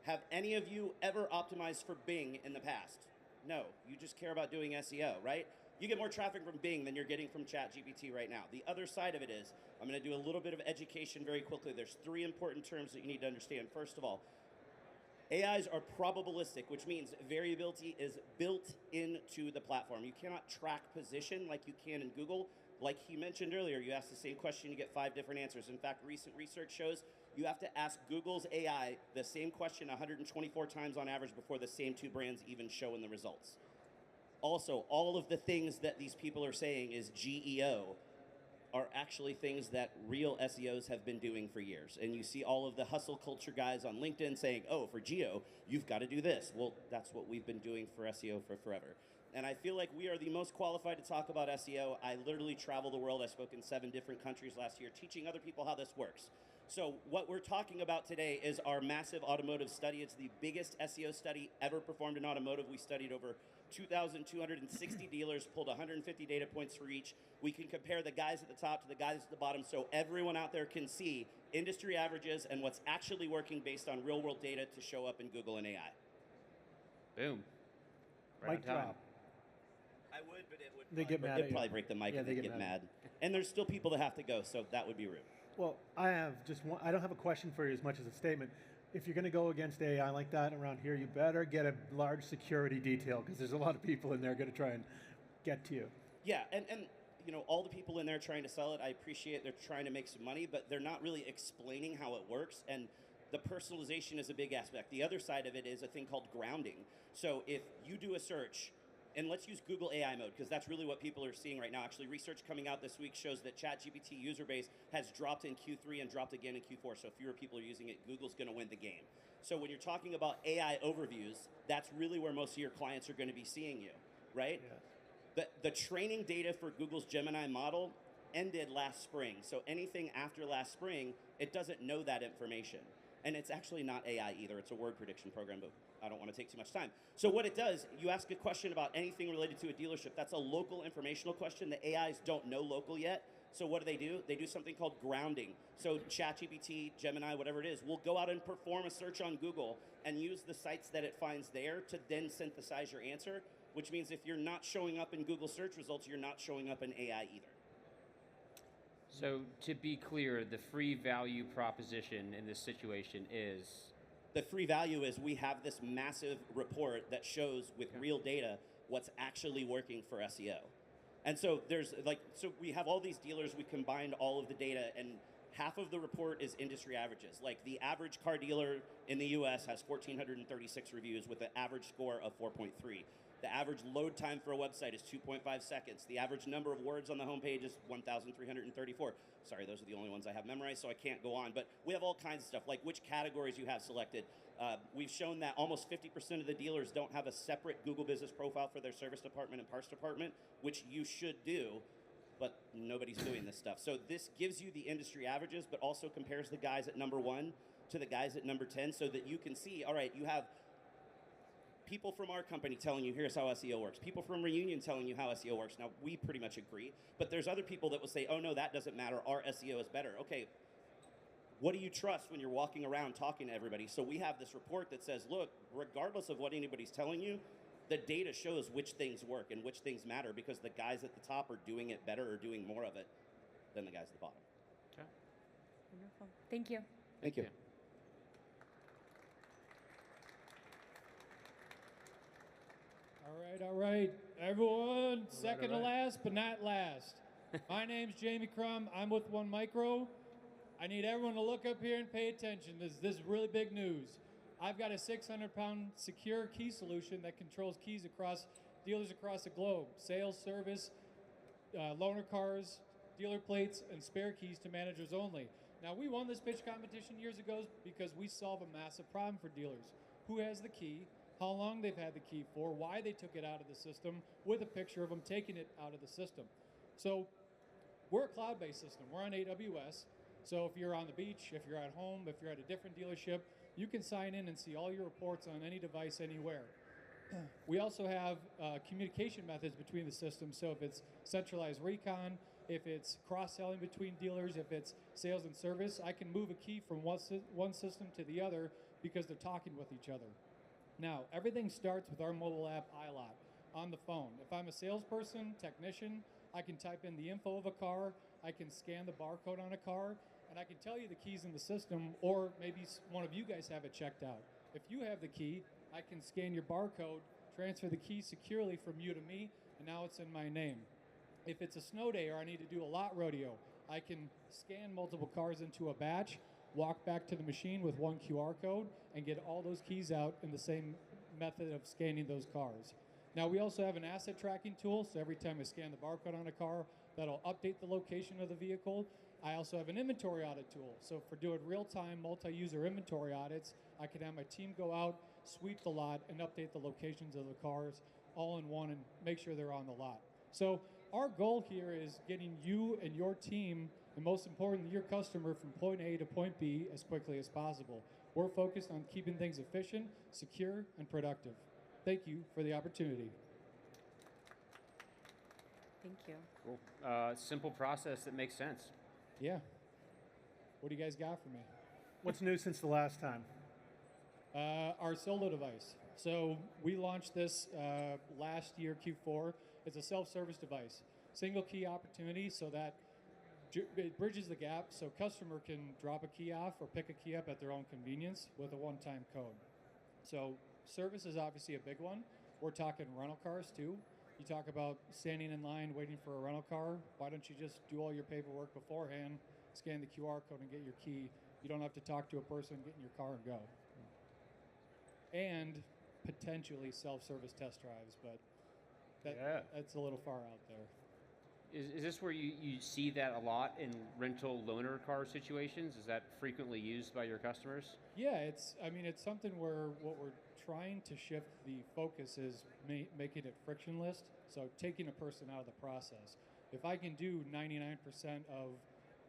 [SPEAKER 14] Have any of you ever optimized for Bing in the past? No, you just care about doing SEO, right? You get more traffic from Bing than you're getting from ChatGPT right now. The other side of it is, I'm going to do a little bit of education very quickly. There's 3 important terms that you need to understand. First of all, AIs are probabilistic, which means variability is built into the platform. You cannot track position like you can in Google. Like he mentioned earlier, you ask the same question, you get 5 different answers. In fact, recent research shows you have to ask Google's AI the same question 124 times on average before the same 2 brands even show in the results. Also, all of the things that these people are saying is GEO are actually things that real SEOs have been doing for years. And you see all of the hustle culture guys on LinkedIn saying, oh, for geo, you've got to do this. Well, that's what we've been doing for SEO for forever. And I feel like we are the most qualified to talk about SEO. I literally travel the world. I spoke in 7 different countries last year, teaching other people how this works. So what we're talking about today is our massive automotive study. It's the biggest SEO study ever performed in automotive. We studied over 2,260 dealers, pulled 150 data points for each. We can compare the guys at the top to the guys at the bottom so everyone out there can see industry averages and what's actually working based on real world data to show up in Google and AI.
[SPEAKER 3] Boom. Right
[SPEAKER 4] Mic
[SPEAKER 3] on time.
[SPEAKER 4] drop.
[SPEAKER 14] I would, but it would
[SPEAKER 4] They get mad at
[SPEAKER 14] it'd
[SPEAKER 4] you.
[SPEAKER 14] probably break the mic
[SPEAKER 4] Yeah,
[SPEAKER 14] if
[SPEAKER 4] they
[SPEAKER 14] they
[SPEAKER 4] get
[SPEAKER 14] get
[SPEAKER 4] mad.
[SPEAKER 14] mad. And there's still people that have to go, so that would be rude.
[SPEAKER 4] Well, I have just one. I don't have a question for you as much as a statement. If you're going to go against AI like that around here, you better get a large security detail because there's a lot of people in there going to try and get to you.
[SPEAKER 14] Yeah, and you know, all the people in there trying to sell it, I appreciate they're trying to make some money, but they're not really explaining how it works. And the personalization is a big aspect. The other side of it is a thing called grounding. So if you do a search, and let's use Google AI mode, because that's really what people are seeing right now. Actually, research coming out this week shows that ChatGPT user base has dropped in Q3 and dropped again in Q4, so fewer people are using it. Google's going to win the game. So when you're talking about AI overviews, that's really where most of your clients are going to be seeing you, right?
[SPEAKER 4] Yeah.
[SPEAKER 14] The training data for Google's Gemini model ended last spring. So anything after last spring, it doesn't know that information. And it's actually not AI either. It's a word prediction program, but I don't want to take too much time. So what it does, you ask a question about anything related to a dealership. That's a local informational question. The AIs don't know local yet. So what do? They do something called grounding. So ChatGPT, Gemini, whatever it is, will go out and perform a search on Google and use the sites that it finds there to then synthesize your answer, which means if you're not showing up in Google search results, you're not showing up in AI either.
[SPEAKER 3] So to be clear, the free value proposition in this situation is?
[SPEAKER 14] The free value is we have this massive report that shows with real data what's actually working for SEO. And so so we have all these dealers, we combined all of the data, and half of the report is industry averages. Like the average car dealer in the US has 1,436 reviews with an average score of 4.3. The average load time for a website is 2.5 seconds. The average number of words on the homepage is 1,334. Sorry, those are the only ones I have memorized, so I can't go on. But we have all kinds of stuff, like which categories you have selected. We've shown that almost 50% of the dealers don't have a separate Google business profile for their service department and parts department, which you should do, but nobody's doing this stuff. So this gives you the industry averages, but also compares the guys at number 1 to the guys at number 10 so that you can see, all right, you have people from our company telling you, here's how SEO works. People from Reunion telling you how SEO works. Now, we pretty much agree, but there's other people that will say, oh, no, that doesn't matter. Our SEO is better. Okay, what do you trust when you're walking around talking to everybody? So we have this report that says, look, regardless of what anybody's telling you, the data shows which things work and which things matter because the guys at the top are doing it better or doing more of it than the guys at the bottom.
[SPEAKER 3] Okay.
[SPEAKER 5] Wonderful. Thank you.
[SPEAKER 14] Thank you.
[SPEAKER 15] All right, everyone, second to last, but not last. My name's Jamie Crum. I'm with One Micro. I need everyone to look up here and pay attention. This is really big news. I've got a 600-pound secure key solution that controls keys across dealers across the globe, sales, service, loaner cars, dealer plates, and spare keys to managers only. Now, we won this pitch competition years ago because we solve a massive problem for dealers. Who has the key, how long they've had the key for, why they took it out of the system, with a picture of them taking it out of the system. So we're a cloud-based system. We're on AWS. So if you're on the beach, if you're at home, if you're at a different dealership, you can sign in and see all your reports on any device anywhere. We also have communication methods between the systems. So if it's centralized recon, if it's cross-selling between dealers, if it's sales and service, I can move a key from one system to the other because they're talking with each other. Now, everything starts with our mobile app, iLot, on the phone. If I'm a salesperson, technician, I can type in the info of a car, I can scan the barcode on a car, and I can tell you the keys in the system, or maybe one of you guys have it checked out. If you have the key, I can scan your barcode, transfer the key securely from you to me, and now it's in my name. If it's a snow day or I need to do a lot rodeo, I can scan multiple cars into a batch, walk back to the machine with one QR code, and get all those keys out in the same method of scanning those cars. Now, we also have an asset tracking tool, so every time I scan the barcode on a car, that'll update the location of the vehicle. I also have an inventory audit tool, so for doing real-time multi-user inventory audits, I can have my team go out, sweep the lot, and update the locations of the cars all in one and make sure they're on the lot. So our goal here is getting you and your team, and most importantly, your customer, from point A to point B as quickly as possible. We're focused on keeping things efficient, secure, and productive. Thank you for the opportunity.
[SPEAKER 5] Thank you.
[SPEAKER 3] Cool. Simple process that makes sense.
[SPEAKER 15] Yeah. What do you guys got for me?
[SPEAKER 4] What's new since the last time?
[SPEAKER 15] Our solo device. So we launched this last year, Q4. It's a self-service device. Single key opportunity, so that it bridges the gap so customer can drop a key off or pick a key up at their own convenience with a one-time code. So service is obviously a big one. We're talking rental cars too. You talk about standing in line waiting for a rental car. Why don't you just do all your paperwork beforehand, scan the QR code and get your key. You don't have to talk to a person, get in your car and go. And potentially self-service test drives, but that's a little far out there.
[SPEAKER 3] Is this where you see that a lot in rental loaner car situations? Is that frequently used by your customers?
[SPEAKER 15] Yeah, it's something where what we're trying to shift the focus is making it frictionless, so taking a person out of the process. If I can do 99% of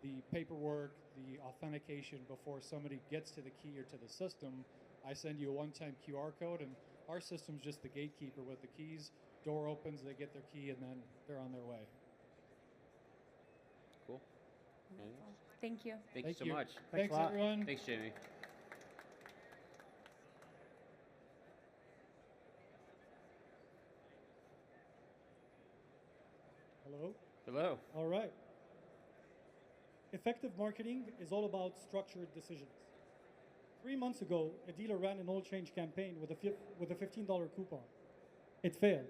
[SPEAKER 15] the paperwork, the authentication before somebody gets to the key or to the system, I send you a one-time QR code, and our system's just the gatekeeper with the keys. Door opens, they get their key, and then they're on their way.
[SPEAKER 3] Cool.
[SPEAKER 5] Thank you.
[SPEAKER 3] Thank you so much.
[SPEAKER 15] Thanks everyone.
[SPEAKER 3] Thanks, Jamie.
[SPEAKER 16] Hello?
[SPEAKER 3] Hello.
[SPEAKER 16] All right. Effective marketing is all about structured decisions. 3 months ago, a dealer ran an oil change campaign with a $15 coupon. It failed.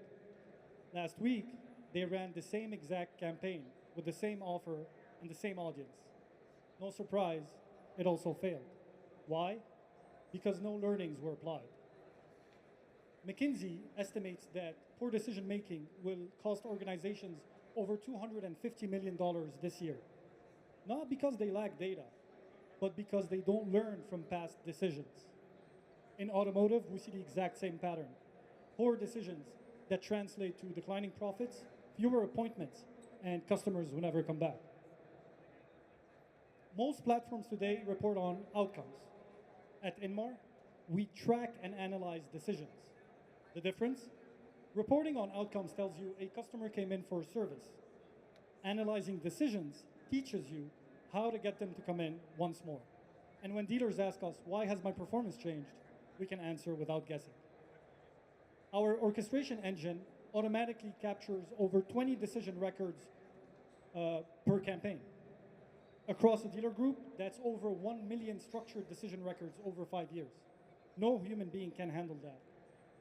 [SPEAKER 16] Last week, they ran the same exact campaign with the same offer and the same audience. No surprise, it also failed. Why? Because no learnings were applied. McKinsey estimates that poor decision making will cost organizations over $250 million this year. Not because they lack data, but because they don't learn from past decisions. In automotive, we see the exact same pattern. Poor decisions that translate to declining profits, fewer appointments, and customers who never come back. Most platforms today report on outcomes. At Inmar, we track and analyze decisions. The difference? Reporting on outcomes tells you a customer came in for a service. Analyzing decisions teaches you how to get them to come in once more. And when dealers ask us, why has my performance changed? We can answer without guessing. Our orchestration engine automatically captures over 20 decision records per campaign. Across the dealer group, that's over 1 million structured decision records over 5 years. No human being can handle that,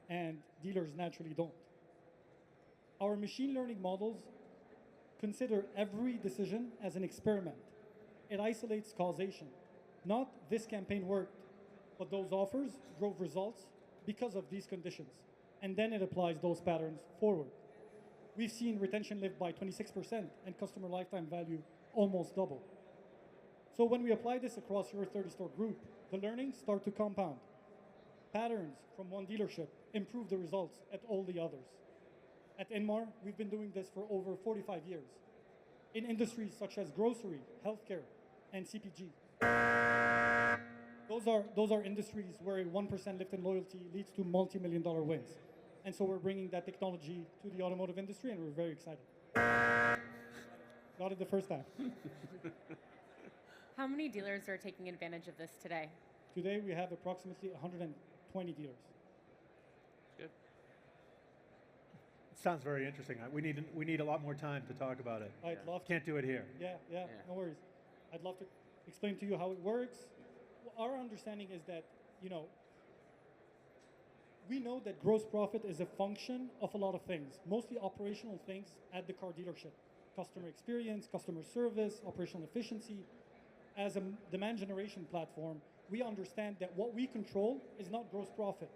[SPEAKER 16] and dealers naturally don't. Our machine learning models consider every decision as an experiment. It isolates causation, not this campaign worked, but those offers drove results because of these conditions. And then it applies those patterns forward. We've seen retention lift by 26% and customer lifetime value almost double. So when we apply this across your 30-store group, the learnings start to compound. Patterns from one dealership improve the results at all the others. At Inmar, we've been doing this for over 45 years in industries such as grocery, healthcare, and CPG. Those are industries where a 1% lift in loyalty leads to multi-million-dollar wins. And so we're bringing that technology to the automotive industry, and we're very excited. Got it the first time.
[SPEAKER 5] How many dealers are taking advantage of this today?
[SPEAKER 16] Today, we have approximately 120 dealers.
[SPEAKER 3] Good.
[SPEAKER 4] Sounds very interesting. We need a lot more time to talk about it.
[SPEAKER 16] I'd love to.
[SPEAKER 4] Can't do it here.
[SPEAKER 16] Yeah, no worries. I'd love to explain to you how it works. Our understanding is that, we know that gross profit is a function of a lot of things, mostly operational things at the car dealership. Customer experience, customer service, operational efficiency. As a demand generation platform, we understand that what we control is not gross profit.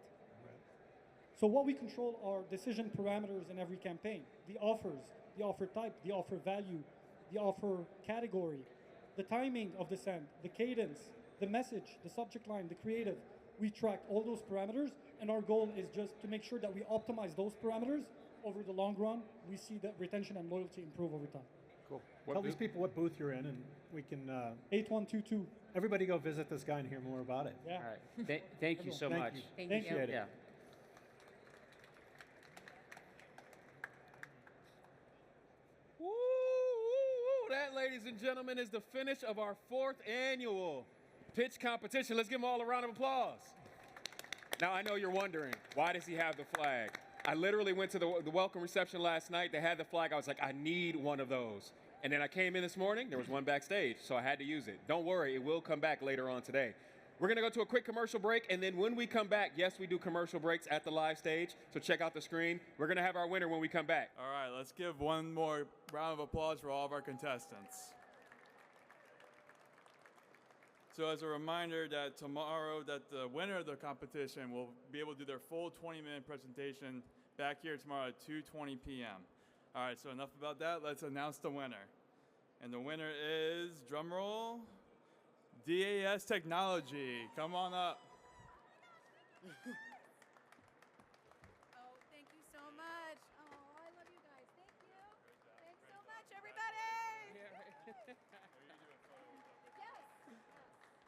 [SPEAKER 16] So what we control are decision parameters in every campaign. The offers, the offer type, the offer value, the offer category, the timing of the send, the cadence, the message, the subject line, the creative. We track all those parameters, and our goal is just to make sure that we optimize those parameters over the long run. We see that retention and loyalty improve over time.
[SPEAKER 4] Cool. Tell these people what booth you're in, and we can...
[SPEAKER 16] 8122.
[SPEAKER 4] Everybody go visit this guy and hear more about it.
[SPEAKER 16] Yeah.
[SPEAKER 3] All right. Thank you so much.
[SPEAKER 5] Thank you.
[SPEAKER 4] Appreciate it.
[SPEAKER 3] Yeah.
[SPEAKER 1] Woo, woo, woo. That, ladies and gentlemen, is the finish of our 4th annual pitch competition. Let's give them all a round of applause. Now, I know you're wondering, why does he have the flag? I literally went to the welcome reception last night. They had the flag. I was like, I need one of those. And then I came in this morning. There was one backstage, so I had to use it. Don't worry, it will come back later on today. We're going to go to a quick commercial break, and then when we come back, yes, we do commercial breaks at the live stage, so check out the screen. We're going to have our winner when we come back.
[SPEAKER 2] All right, let's give one more round of applause for all of our contestants. So as a reminder that tomorrow, that the winner of the competition will be able to do their full 20-minute presentation back here tomorrow at 2:20 p.m. All right, so enough about that. Let's announce the winner. And the winner is, drum roll, DAS Technology. Come on up.
[SPEAKER 17] Oh, thank you so much. Oh, I love you guys. Thank you. Thanks so much, everybody. Yes.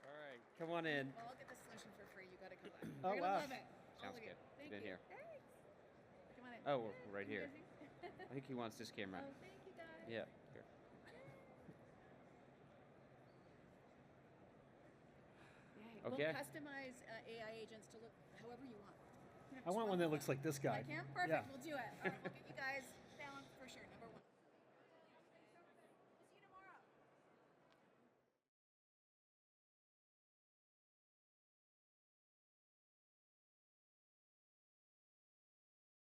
[SPEAKER 3] All right. Come on in.
[SPEAKER 17] Well, I'll get the solution for free. You gotta come back.
[SPEAKER 3] Oh,
[SPEAKER 17] You're
[SPEAKER 3] wow.
[SPEAKER 17] gonna love it. All
[SPEAKER 3] Sounds
[SPEAKER 17] of you.
[SPEAKER 3] good.
[SPEAKER 17] Thank
[SPEAKER 3] Get in
[SPEAKER 17] you.
[SPEAKER 3] here.
[SPEAKER 17] Thanks. Come on in.
[SPEAKER 3] Oh, we're right here.
[SPEAKER 17] Busy?
[SPEAKER 3] I think he wants this camera.
[SPEAKER 17] Oh, thank you guys.
[SPEAKER 3] Yeah. Here.
[SPEAKER 17] Yay.
[SPEAKER 3] Okay.
[SPEAKER 17] We'll customize AI agents to look however you want.
[SPEAKER 4] I want one that looks like this guy.
[SPEAKER 17] Like him? Perfect.
[SPEAKER 4] Yeah.
[SPEAKER 17] We'll do it. All right, we'll get you guys